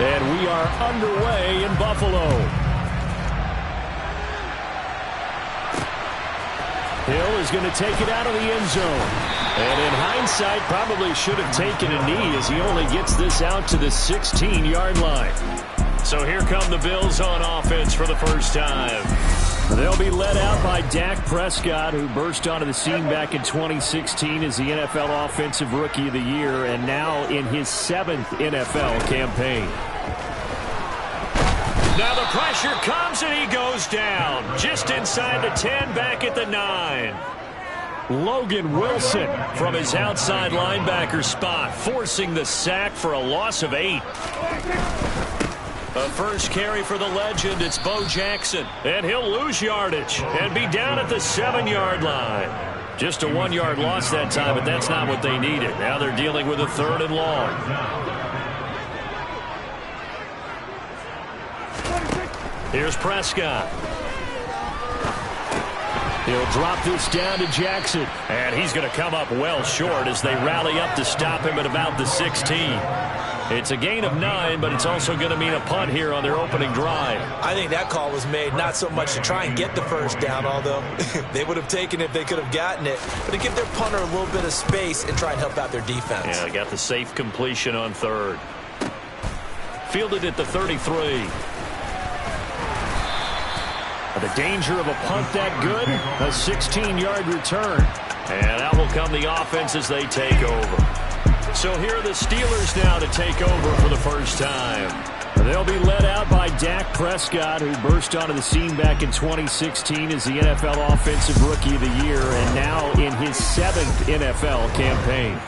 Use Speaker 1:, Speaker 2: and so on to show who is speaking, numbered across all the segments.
Speaker 1: And we are underway in Buffalo. Hill is going to take it out of the end zone. And in hindsight, probably should have taken a knee as he only gets this out to the 16-yard line. So here come the Bills on offense for the first time. They'll be led out by Dak Prescott, who burst onto the scene back in 2016 as the NFL Offensive Rookie of the Year, and now in his 7th NFL campaign. Now the pressure comes and he goes down. Just inside the 10, back at the 9. Logan Wilson from his outside linebacker spot, forcing the sack for a loss of 8. A first carry for the legend. It's Bo Jackson. And he'll lose yardage and be down at the 7-yard line. Just a 1-yard loss that time, but that's not what they needed. Now they're dealing with a 3rd and long. Here's Prescott. He'll drop this down to Jackson. And he's going to come up well short as they rally up to stop him at about the 16. It's a gain of 9, but it's also going to mean a punt here on their opening drive.
Speaker 2: I think that call was made not so much to try and get the first down, although they would have taken it if they could have gotten it, but to give their punter a little bit of space and try and help out their defense.
Speaker 1: Yeah, they got the safe completion on 3rd. Fielded at the 33. The danger of a punt that good, a 16-yard return. And out will come the offense as they take over. So here are the Steelers now to take over for the first time. They'll be led out by Dak Prescott, who burst onto the scene back in 2016 as the NFL Offensive Rookie of the Year, and now in his 7th NFL campaign.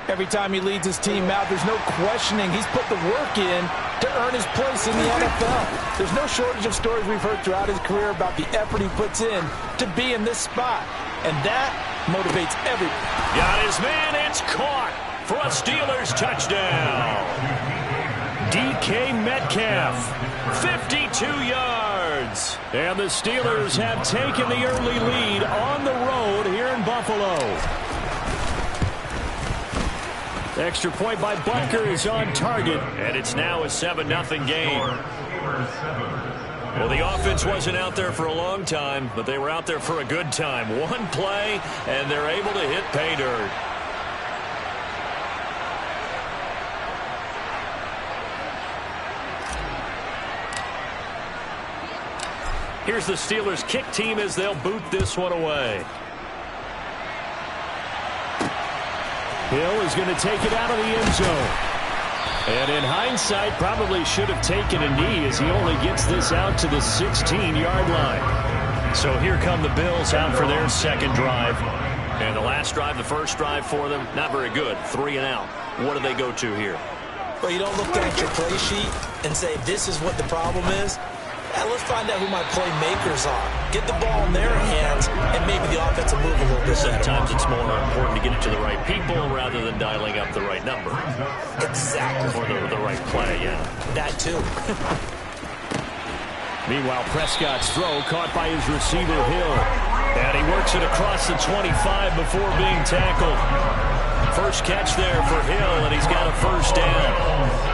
Speaker 3: Every time he leads his team out, there's no questioning. He's put the work in to earn his place in the NFL. There's no shortage of stories we've heard throughout his career about the effort he puts in to be in this spot. And that motivates everyone.
Speaker 1: Got his man, it's caught for a Steelers touchdown. DK Metcalf, 52 yards. And the Steelers have taken the early lead on the road here in Buffalo. Extra point by Butker is on target, and it's now a 7-0 game. Well, the offense wasn't out there for a long time, but they were out there for a good time. One play, and they're able to hit pay dirt. Here's the Steelers kick team as they'll boot this one away. Hill is going to take it out of the end zone. And in hindsight, probably should have taken a knee as he only gets this out to the 16-yard line. So here come the Bills out for their second drive. And the last drive, the first drive for them, not very good. 3 and out. What do they go to here?
Speaker 2: Well, you don't look at your play sheet and say, this is what the problem is. Let's find out who my playmakers are. Get the ball in their hands, and maybe the offense will move a little bit better.
Speaker 1: Sometimes it's more important to get it to the right people rather than dialing up the right number.
Speaker 2: Exactly.
Speaker 1: Or the right play, yeah.
Speaker 2: That too.
Speaker 1: Meanwhile, Prescott's throw caught by his receiver, Hill. And he works it across the 25 before being tackled. First catch there for Hill, and he's got a first down.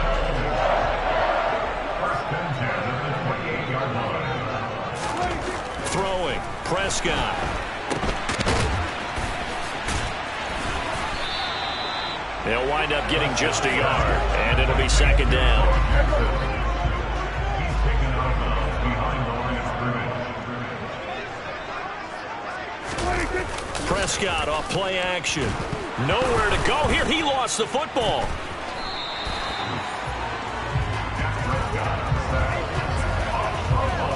Speaker 1: Throwing, Prescott. They'll wind up getting just a yard, and it'll be second down. Prescott off play action. Nowhere to go here. He lost the football.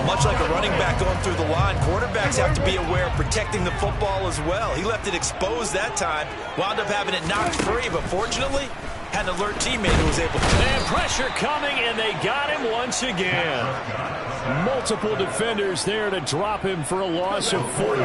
Speaker 2: Much like a running back going through the line, quarterbacks have to be aware of protecting the football as well. He left it exposed that time, wound up having it knocked free, but fortunately, had an alert teammate who was able to.
Speaker 1: And pressure coming, and they got him once again. Multiple defenders there to drop him for a loss of 4.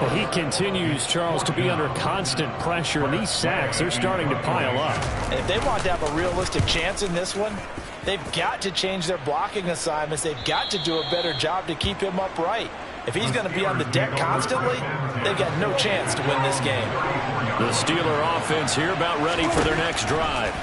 Speaker 1: He continues, Charles, to be under constant pressure, and these sacks, they're starting to pile up.
Speaker 3: And if they want to have a realistic chance in this one, they've got to change their blocking assignments. They've got to do a better job to keep him upright. If he's going to be on the deck constantly, they've got no chance to win this game.
Speaker 1: The Steeler offense here about ready for their next drive.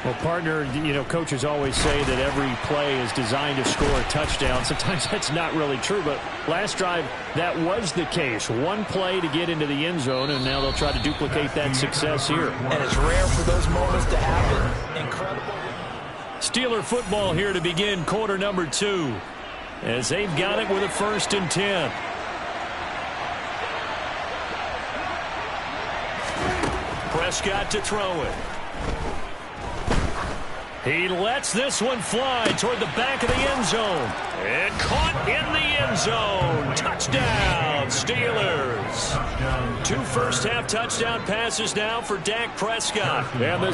Speaker 1: Well, partner, coaches always say that every play is designed to score a touchdown. Sometimes that's not really true, but last drive, that was the case. One play to get into the end zone, and now they'll try to duplicate that success here.
Speaker 3: And it's rare for those moments to happen. Incredible.
Speaker 1: Steeler football here to begin quarter number 2, as they've got it with a 1st and 10. Prescott to throw it. He lets this one fly toward the back of the end zone. And caught in the end zone. Touchdown, Steelers. 2 first-half touchdown passes now for Dak Prescott. And the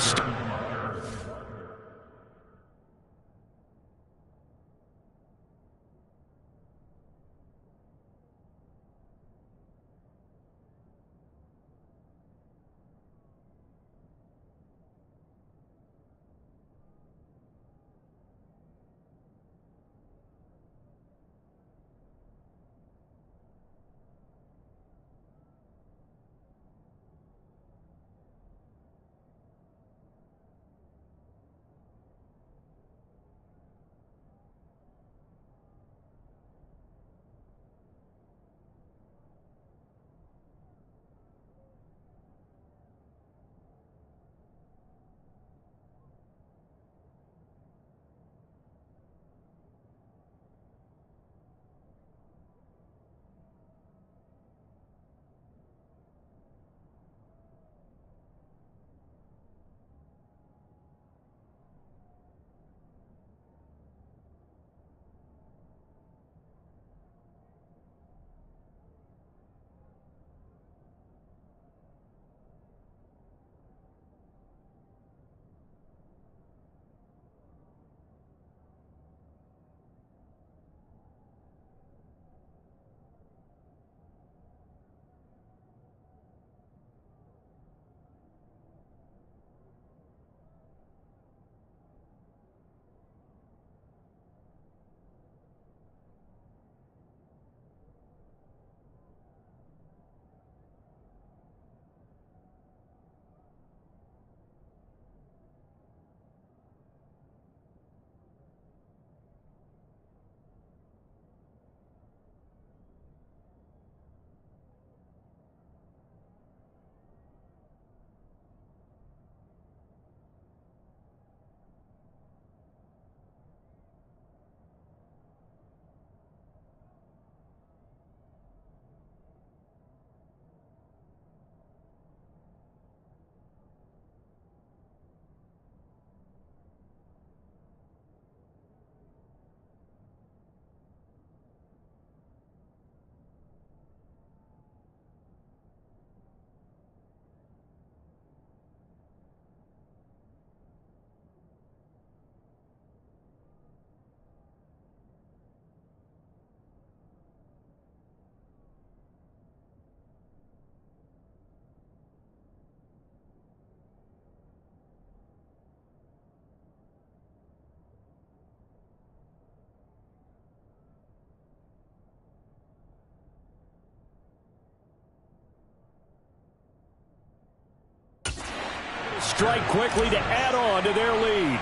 Speaker 1: strike quickly to add on to their lead.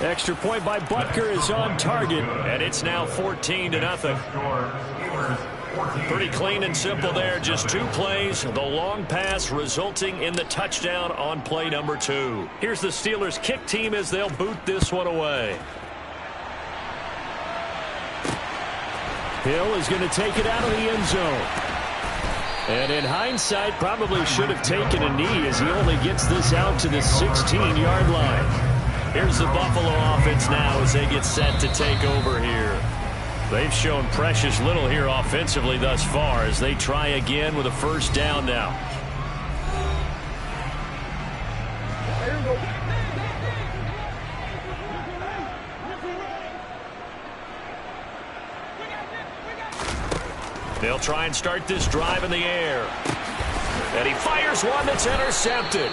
Speaker 1: Extra point by Butker is on target, and it's now 14-0. Pretty clean and simple there. Just 2 plays. The long pass resulting in the touchdown on play number 2. Here's the Steelers kick team as they'll boot this one away. Hill is going to take it out of the end zone. And in hindsight, probably should have taken a knee as he only gets this out to the 16-yard line. Here's the Buffalo offense now as they get set to take over here. They've shown precious little here offensively thus far as they try again with a first down now. They'll try and start this drive in the air. And he fires one that's intercepted.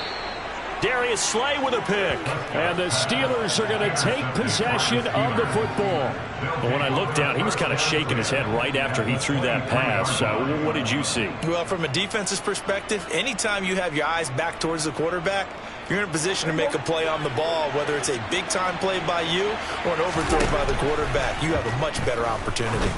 Speaker 1: Darius Slay with a pick. And the Steelers are going to take possession of the football. But when I looked down, he was kind of shaking his head right after he threw that pass. What did you see?
Speaker 2: Well, from a defense's perspective, anytime you have your eyes back towards the quarterback, you're in a position to make a play on the ball, whether it's a big-time play by you or an overthrow by the quarterback. You have a much better opportunity.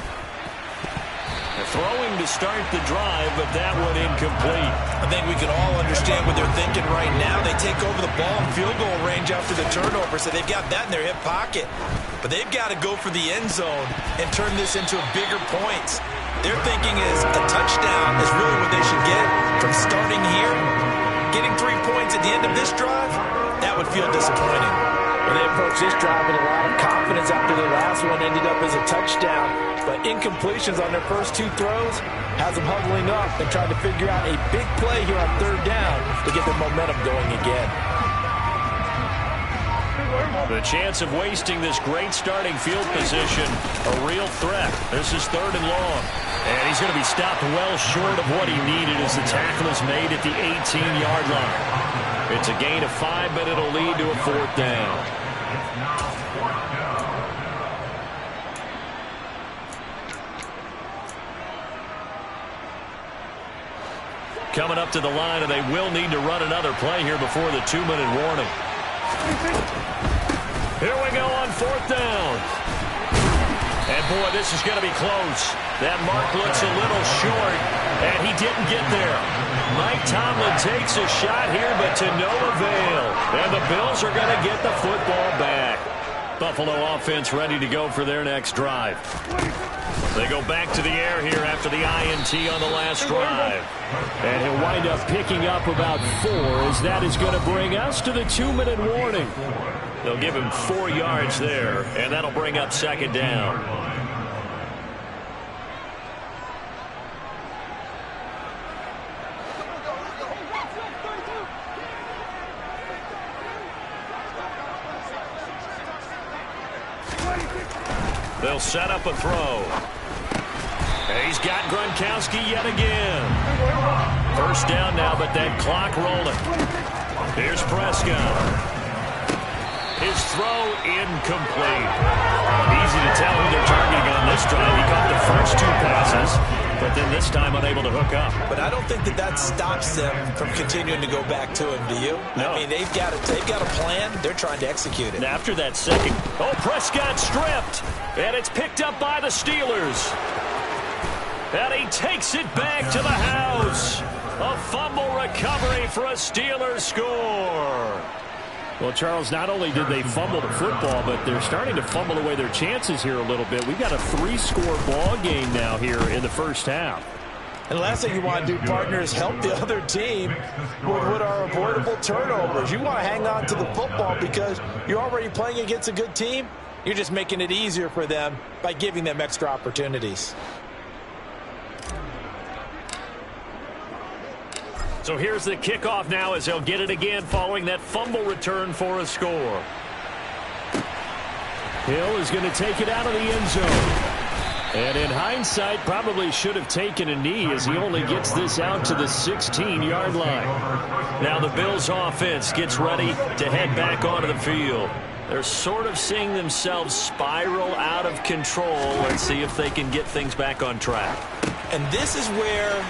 Speaker 1: Throwing to start the drive, but that one incomplete.
Speaker 2: I think we can all understand what they're thinking right now. They take over the ball in field goal range after the turnover, so they've got that in their hip pocket. But they've got to go for the end zone and turn this into bigger points. Their thinking is a touchdown is really what they should get from starting here. Getting 3 points at the end of this drive, that would feel disappointing.
Speaker 3: Well, they approached this drive with a lot of confidence after their last one ended up as a touchdown. But incompletions on their first 2 throws has them huddling up and trying to figure out a big play here on 3rd down to get their momentum going again.
Speaker 1: The chance of wasting this great starting field position, a real threat. This is 3rd and long. And he's going to be stopped well short of what he needed as the tackle is made at the 18-yard line. It's a gain of 5, but it'll lead to a 4th down. Coming up to the line, and they will need to run another play here before the 2-minute warning. Here we go on 4th down. And, boy, this is going to be close. That mark looks a little short, and he didn't get there. Mike Tomlin takes a shot here, but to no avail. And the Bills are going to get the football back. Buffalo offense ready to go for their next drive. They go back to the air here after the INT on the last drive. And he'll wind up picking up about 4, as that is going to bring us to the 2-minute warning. They'll give him 4 yards there, and that'll bring up 2nd down. They'll set up a throw. And he's got Gronkowski yet again. 1st down now, but that clock rolling. Here's Prescott. His throw incomplete. Easy to tell who they're targeting on this drive. He caught the first 2 passes, but then this time unable to hook up.
Speaker 2: But I don't think that stops them from continuing to go back to him, do you?
Speaker 1: No.
Speaker 2: I mean, they've got a plan. They're trying to execute it.
Speaker 1: And after that second, Prescott stripped, and it's picked up by the Steelers. And he takes it back to the house. A fumble recovery for a Steelers score. Well, Charles, not only did they fumble the football, but they're starting to fumble away their chances here a little bit. We've got a 3-score ball game now here in the first half.
Speaker 3: And the last thing you want to do, partner, is help the other team with what are avoidable turnovers. You want to hang on to the football because you're already playing against a good team. You're just making it easier for them by giving them extra opportunities.
Speaker 1: So here's the kickoff now as they'll get it again following that fumble return for a score. Hill is going to take it out of the end zone. And in hindsight, probably should have taken a knee as he only gets this out to the 16-yard line. Now the Bills offense gets ready to head back onto the field. They're sort of seeing themselves spiral out of control. Let's see if they can get things back on track.
Speaker 2: And this is where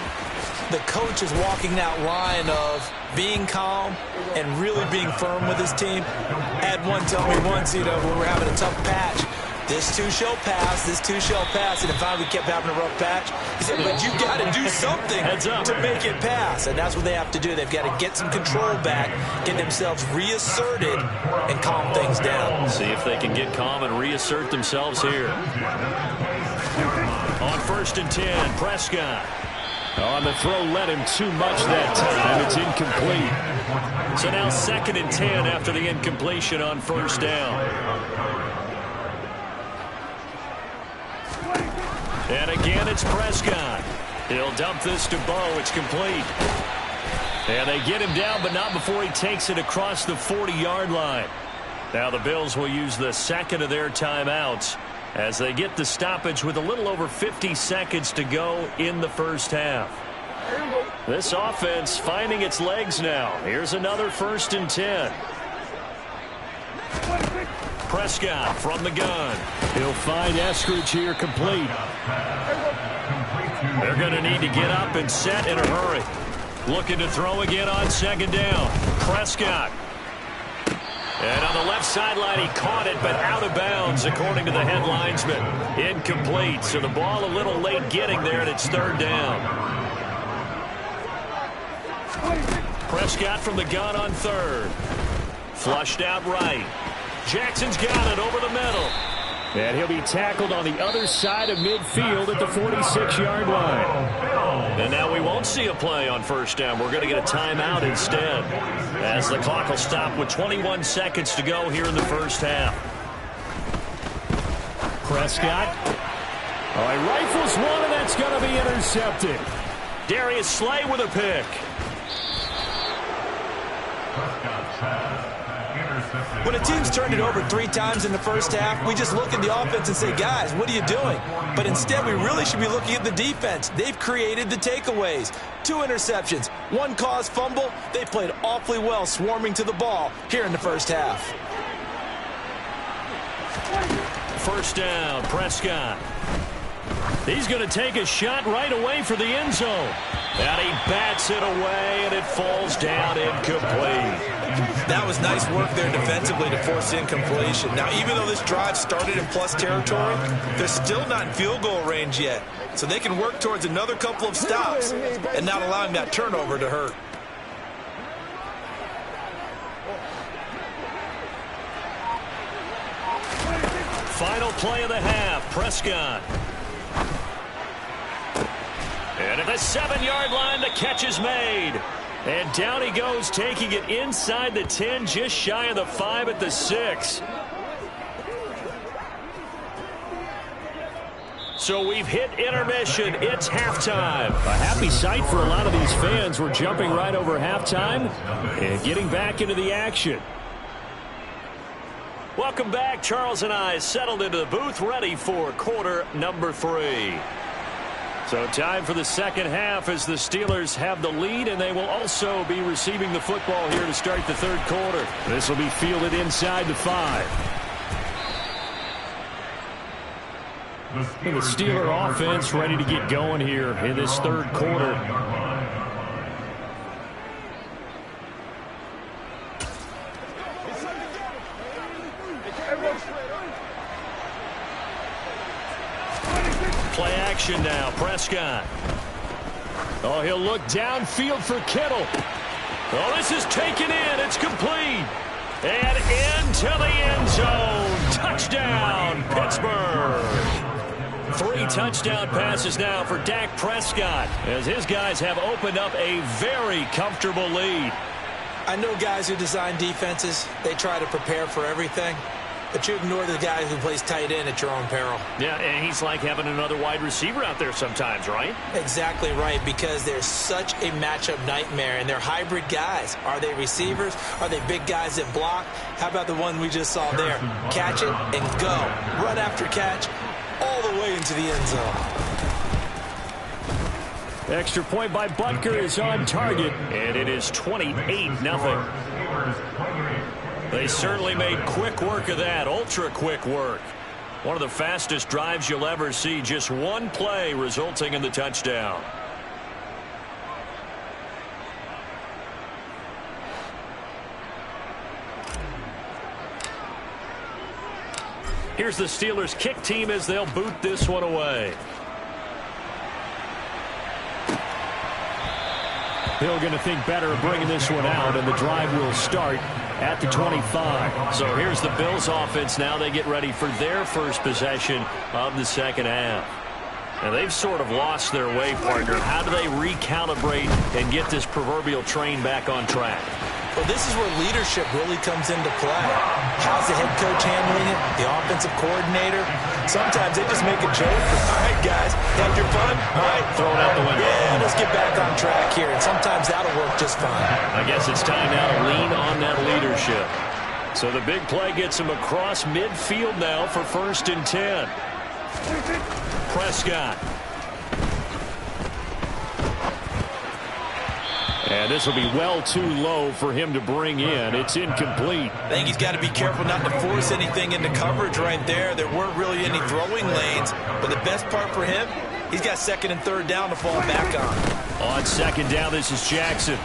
Speaker 2: the coach is walking that line of being calm and really being firm with his team. I had one tell me once, when we were having a tough patch, this too shall pass, this too shall pass. And finally we kept having a rough patch. He said, but you got to do something to make it pass. And that's what they have to do. They've got to get some control back, get themselves reasserted, and calm things down.
Speaker 1: See if they can get calm and reassert themselves here. On 1st and 10, Prescott. On the throw, led him too much that time. It's incomplete. So now 2nd and 10 after the incompletion on 1st down. And again, it's Prescott. He'll dump this to Bo. It's complete. And they get him down, but not before he takes it across the 40-yard line. Now the Bills will use the 2nd of their timeouts as they get the stoppage with a little over 50 seconds to go in the first half. This offense finding its legs now. Here's another 1st and 10. Prescott from the gun. He'll find Eskridge here complete. They're going to need to get up and set in a hurry. Looking to throw again on 2nd down. Prescott. And on the left sideline, he caught it, but out of bounds, according to the head linesman. Incomplete, so the ball a little late getting there, and it's 3rd down. Prescott from the gun on 3rd. Flushed out right. Jackson's got it over the middle. And he'll be tackled on the other side of midfield at the 46-yard line. And now we won't see a play on 1st down. We're going to get a timeout instead, as the clock will stop with 21 seconds to go here in the 1st half. Prescott. Oh, he rifles one, and that's going to be intercepted. Darius Slay with a pick.
Speaker 2: When a team's turned it over 3 times in the 1st half, we just look at the offense and say, guys, what are you doing? But instead, we really should be looking at the defense. They've created the takeaways. 2 interceptions, 1 caused fumble. They played awfully well swarming to the ball here in the 1st half.
Speaker 1: 1st down, Prescott. He's going to take a shot right away for the end zone. And he bats it away, and it falls down incomplete.
Speaker 2: That was nice work there defensively to force incompletion. Now, even though this drive started in plus territory, they're still not in field goal range yet. So they can work towards another couple of stops and not allowing that turnover to hurt.
Speaker 1: Final play of the half, Prescott. And at the 7-yard line, the catch is made. And down he goes, taking it inside the 10, just shy of the 5 at the 6. So we've hit intermission. It's halftime. A happy sight for a lot of these fans. We're jumping right over halftime and getting back into the action. Welcome back. Charles and I settled into the booth, ready for quarter number 3. So time for the 2nd half as the Steelers have the lead, and they will also be receiving the football here to start the 3rd quarter. This will be fielded inside the 5. And the Steeler offense ready to get going here in this 3rd quarter. Play action now, Prescott. Oh, he'll look downfield for Kittle. Oh, this is taken in. It's complete. And into the end zone. Touchdown, Pittsburgh. 3 touchdown passes now for Dak Prescott, as his guys have opened up a very comfortable lead.
Speaker 2: I know guys who design defenses, they try to prepare for everything. But you ignore the guy who plays tight end at your own peril.
Speaker 1: Yeah, and he's like having another wide receiver out there sometimes, right?
Speaker 2: Exactly right, because they're such a matchup nightmare, and they're hybrid guys. Are they receivers? Are they big guys that block? How about the one we just saw there? Catch it and go. Run after catch all the way into the end zone.
Speaker 1: Extra point by Butker is on target, and it is 28-0. They certainly made quick work of that, ultra-quick work. One of the fastest drives you'll ever see, just one play resulting in the touchdown. Here's the Steelers' kick team as they'll boot this one away. Hill going to think better of bringing this one out, and the drive will start at the 25. So here's the Bills offense now. They get ready for their first possession of the 2nd half. And they've sort of lost their way, partner. How do they recalibrate and get this proverbial train back on track?
Speaker 2: Well, this is where leadership really comes into play. How's the head coach handling it? The offensive coordinator? Sometimes they just make a joke. All right, guys, had your fun? All right,
Speaker 1: throw it out the window.
Speaker 2: Yeah, let's get back on track here. And sometimes that'll work just fine.
Speaker 1: I guess it's time now to lean on that leadership. So the big play gets him across midfield now for 1st and 10. Prescott. And this will be well too low for him to bring in. It's incomplete.
Speaker 2: I think he's got to be careful not to force anything into coverage right there. There weren't really any throwing lanes, but the best part for him, he's got second and third down to fall back on.
Speaker 1: On second down, this is Jackson.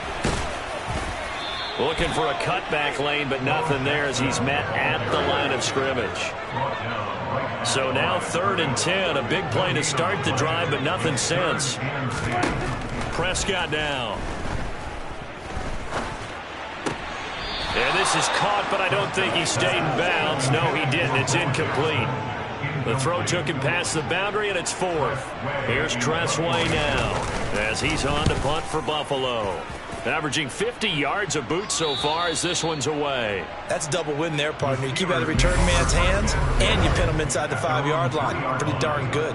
Speaker 1: Looking for a cutback lane, but nothing there as he's met at the line of scrimmage. So now 3rd and 10. A big play to start the drive, but nothing since. Prescott down. And this is caught, but I don't think he stayed in bounds. No, he didn't. It's incomplete. The throw took him past the boundary, and it's 4th. Here's Tressway now as he's on to punt for Buffalo. Averaging 50 yards a boot so far as this one's away.
Speaker 2: That's a double win there, partner. You keep out of the return man's hands, and you pin him inside the 5-yard line. Pretty darn good.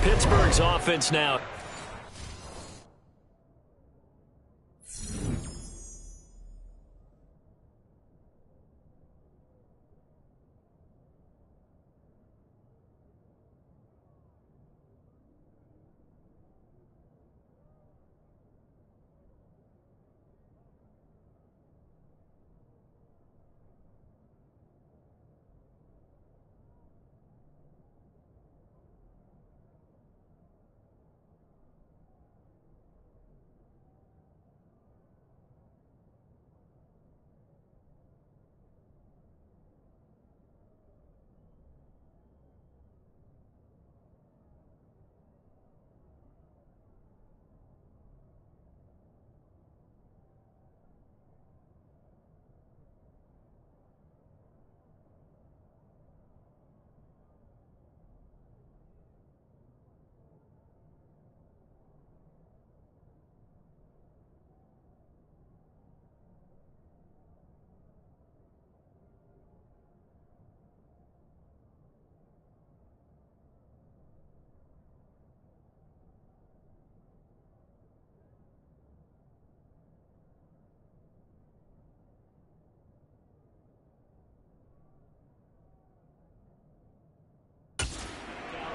Speaker 1: Pittsburgh's offense now.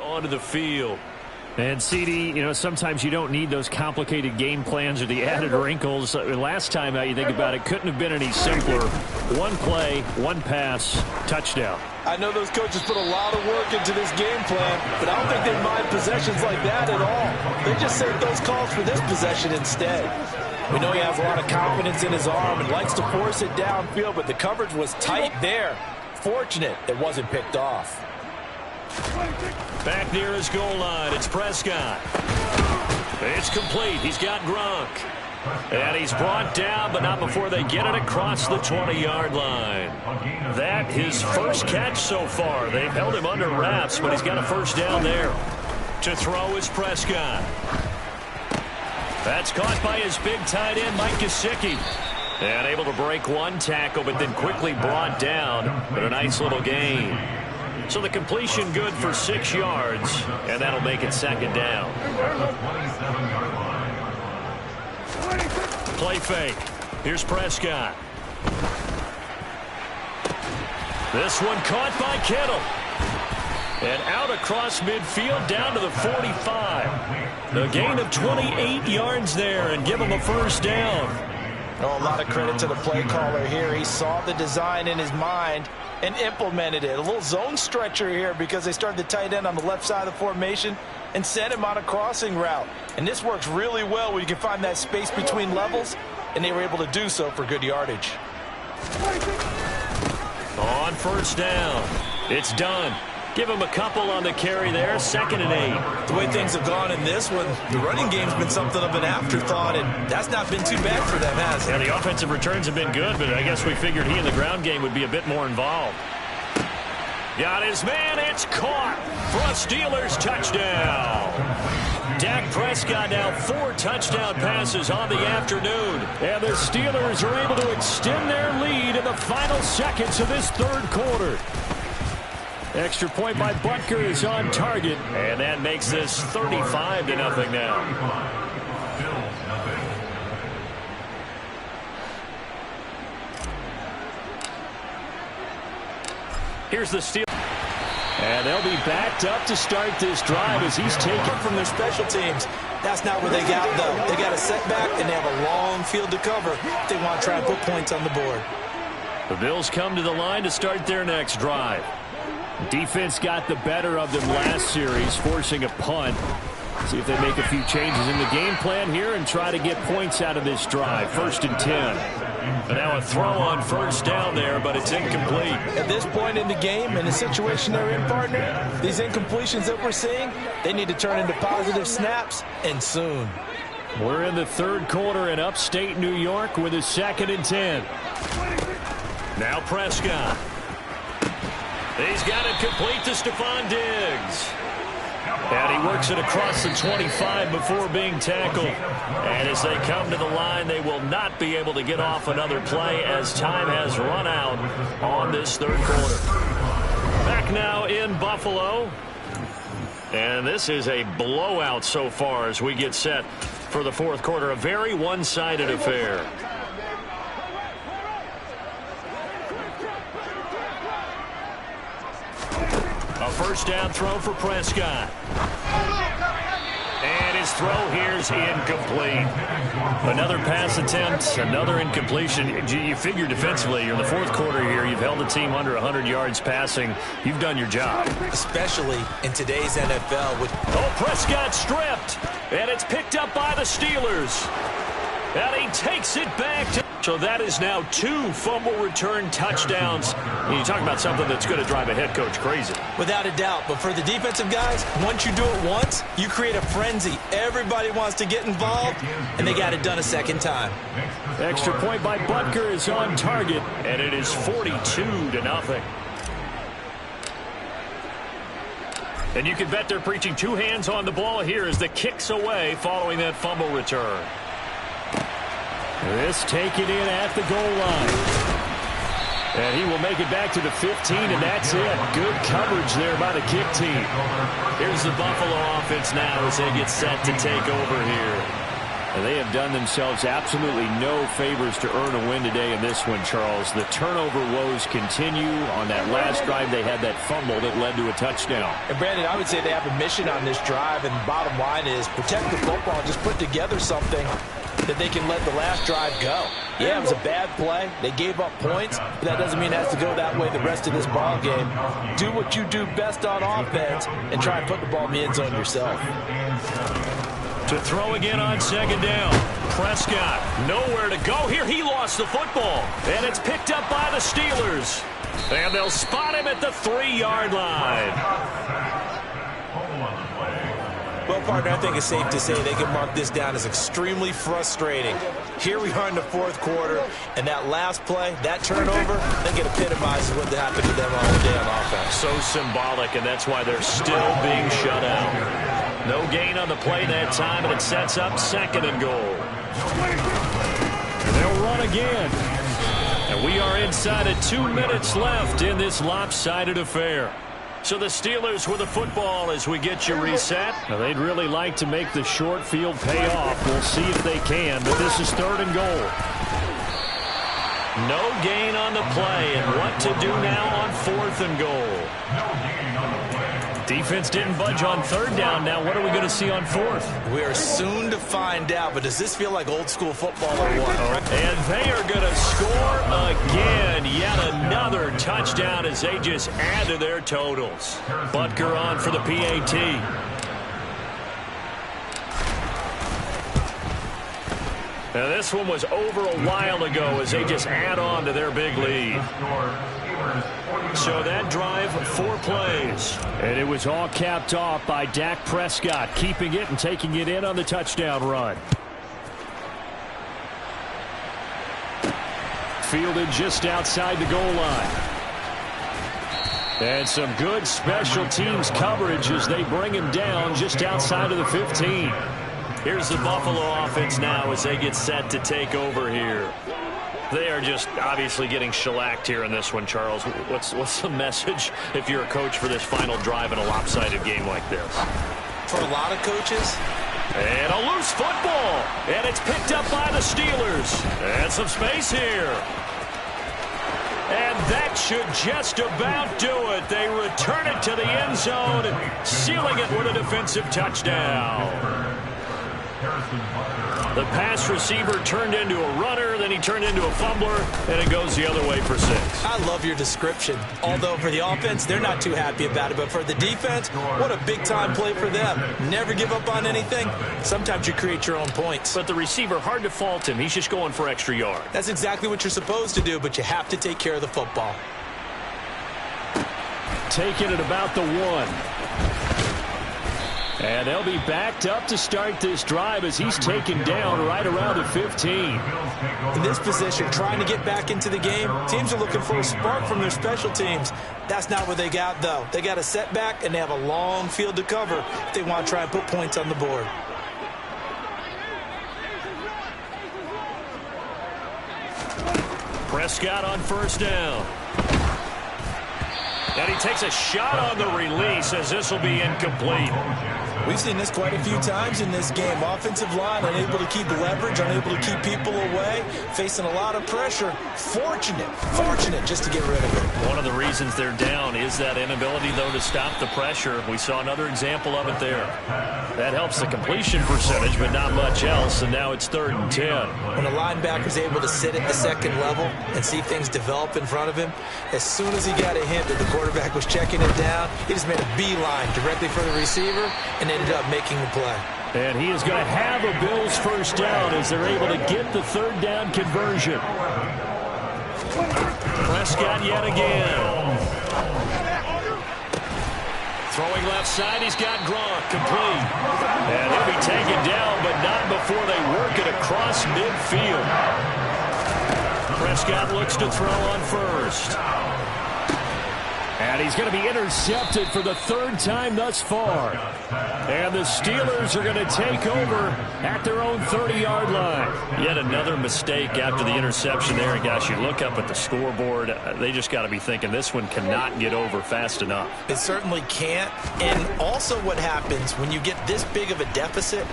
Speaker 1: Onto the field. And CD, you know, sometimes you don't need those complicated game plans or the added wrinkles. Last time out, you think about it, couldn't have been any simpler. One play, one pass, touchdown.
Speaker 3: I know those coaches put a lot of work into this game plan, but I don't think they mind possessions like that at all. They just save those calls for this possession instead. We know he has a lot of confidence in his arm and likes to force it downfield, but the coverage was tight there. Fortunate it wasn't picked off.
Speaker 1: Back near his goal line, it's Prescott. It's complete. He's got Gronk. And he's brought down, but not before they get it across the 20-yard line. That his first catch so far. They've held him under wraps, but he's got a first down there. To throw is Prescott. That's caught by his big tight end, Mike Gesicki. And able to break one tackle, but then quickly brought down. But a nice little gain. So the completion good for 6 yards, and that'll make it second down. Play fake. Here's Prescott. This one caught by Kittle. And out across midfield down to the 45. A gain of 28 yards there and give him a first down.
Speaker 3: Oh, a lot of credit to the play caller here. He saw the design in his mind and implemented it. A little zone stretcher here because they started the tight end on the left side of the formation and sent him on a crossing route. And this works really well where you can find that space between levels, and they were able to do so for good yardage.
Speaker 1: On first down, it's done. Give him a couple on the carry there, 2nd and 8.
Speaker 2: The way things have gone in this one, the running game's been something of an afterthought, and that's not been too bad for them, has it?
Speaker 1: Yeah, the offensive returns have been good, but I guess we figured he in the ground game would be a bit more involved. Got his man, it's caught for a Steelers touchdown. Dak Prescott now 4 touchdown passes on the afternoon. And the Steelers are able to extend their lead in the final seconds of this 3rd quarter. Extra point by Butker is on target, and that makes this 35-0 now. Here's the Steelers. And they'll be backed up to start this drive as he's taken
Speaker 2: from their special teams. That's not where they got, though. They got a setback, and they have a long field to cover if they want to try and put points on the board.
Speaker 1: The Bills come to the line to start their next drive. Defense got the better of them last series, forcing a punt. See if they make a few changes in the game plan here and try to get points out of this drive. 1st and 10. But now a throw on first down there, but it's incomplete.
Speaker 3: At this point in the game, in the situation they're in, partner, these incompletions that we're seeing, they need to turn into positive snaps, and soon.
Speaker 1: We're in the 3rd quarter in upstate New York with a 2nd and 10. Now Prescott. He's got it complete to Stephon Diggs. And he works it across the 25 before being tackled. And as they come to the line, they will not be able to get off another play as time has run out on this 3rd quarter. Back now in Buffalo. And this is a blowout so far as we get set for the 4th quarter. A very one-sided affair. A first down throw for Prescott. And his throw here is incomplete. Another pass attempt, another incompletion. You figure defensively, you're in the 4th quarter here. You've held the team under 100 yards passing. You've done your job.
Speaker 2: Especially in today's NFL.
Speaker 1: Oh, Prescott stripped. And it's picked up by the Steelers. And he takes it back to... So that is now 2 fumble return touchdowns. And you talk about something that's going to drive a head coach crazy.
Speaker 2: Without a doubt. But for the defensive guys, once you do it once, you create a frenzy. Everybody wants to get involved, and they got it done a 2nd time.
Speaker 1: Extra point by Butker is on target, and it is 42-0. And you can bet they're preaching 2 hands on the ball here as the kick's away following that fumble return. This taken in at the goal line. And he will make it back to the 15, and that's it. Good coverage there by the kick team. Here's the Buffalo offense now as they get set to take over here. And they have done themselves absolutely no favors to earn a win today in this one, Charles. The turnover woes continue. On that last drive, they had that fumble that led to a touchdown.
Speaker 3: And, Brandon, I would say they have a mission on this drive, and the bottom line is protect the football and just put together something that they can let the last drive go. Yeah, it was a bad play. They gave up points, but that doesn't mean it has to go that way the rest of this ball game. Do what you do best on offense and try and put the ball in the end zone yourself.
Speaker 1: To throw again on 2nd down. Prescott, nowhere to go here. He lost the football, and it's picked up by the Steelers. And they'll spot him at the 3-yard line.
Speaker 2: Well, partner, I think it's safe to say they can mark this down as extremely frustrating. Here we are in the 4th quarter, and that last play, that turnover, I think it epitomizes what happened to them all day on offense.
Speaker 1: So symbolic, and that's why they're still being shut out. No gain on the play that time, and it sets up 2nd and goal. And they'll run again. And we are inside of 2 minutes left in this lopsided affair. So the Steelers with the football as we get you reset. Now they'd really like to make the short field pay off. We'll see if they can, but this is 3rd and goal. No gain on the play, and what to do now on 4th and goal. Defense didn't budge on 3rd down. Now what are we going to see on 4th?
Speaker 2: We are soon to find out, but does this feel like old school football or what?
Speaker 1: And they are going to score again. Yet another touchdown as they just add to their totals. Butker on for the PAT. Now this one was over a while ago as they just add on to their big lead. So that drive, 4 plays. And it was all capped off by Dak Prescott, keeping it and taking it in on the touchdown run. Fielded just outside the goal line. And some good special teams coverage as they bring him down just outside of the 15. Here's the Buffalo offense now as they get set to take over here. They are just obviously getting shellacked here in this one, Charles. What's the message if you're a coach for this final drive in a lopsided game like this?
Speaker 2: For a lot of coaches.
Speaker 1: And a loose football. And it's picked up by the Steelers. And some space here. And that should just about do it. They return it to the end zone, sealing it with a defensive touchdown. The pass receiver turned into a runner, then he turned into a fumbler, and it goes the other way for 6.
Speaker 2: I love your description. Although for the offense, they're not too happy about it. But for the defense, what a big-time play for them. Never give up on anything. Sometimes you create your own points.
Speaker 1: But the receiver, hard to fault him. He's just going for extra yard.
Speaker 2: That's exactly what you're supposed to do, but you have to take care of the football.
Speaker 1: Taking it about the 1. And they'll be backed up to start this drive as he's taken down right around the 15.
Speaker 2: In this position, trying to get back into the game, teams are looking for a spark from their special teams. That's not what they got, though. They got a setback, and they have a long field to cover if they want to try and put points on the board.
Speaker 1: Prescott on first down. And he takes a shot on the release as this will be incomplete.
Speaker 2: We've seen this quite a few times in this game. Offensive line unable to keep leverage, unable to keep people away, facing a lot of pressure. Fortunate just to get rid of it.
Speaker 1: One of the reasons they're down is that inability, though, to stop the pressure. We saw another example of it there. That helps the completion percentage, but not much else, and now it's 3rd and 10.
Speaker 2: When a linebacker's able to sit at the second level and see things develop in front of him, as soon as he got a hint that the quarterback was checking it down, he just made a beeline directly for the receiver and ended up making the play.
Speaker 1: And he is going to have a Bills first down as they're able to get the 3rd down conversion. Prescott yet again. Throwing left side, he's got Gronk, complete. And he'll be taken down, but not before they work it across midfield. Prescott looks to throw on first. And he's going to be intercepted for the 3rd time thus far. And the Steelers are going to take over at their own 30-yard line. Yet another mistake after the interception there. And, gosh, you look up at the scoreboard, they just got to be thinking this one cannot get over fast enough.
Speaker 2: It certainly can't. And also what happens when you get this big of a deficit,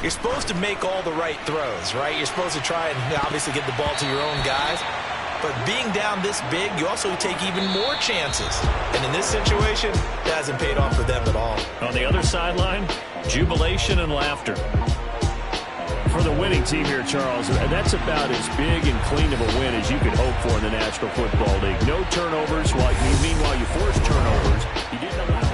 Speaker 2: you're supposed to make all the right throws, right? You're supposed to try and obviously get the ball to your own guys. But being down this big, you also take even more chances. And in this situation, it hasn't paid off for them at all.
Speaker 1: On the other sideline, jubilation and laughter. For the winning team here, Charles, that's about as big and clean of a win as you could hope for in the National Football League. No turnovers. Meanwhile, you force turnovers. You didn't allow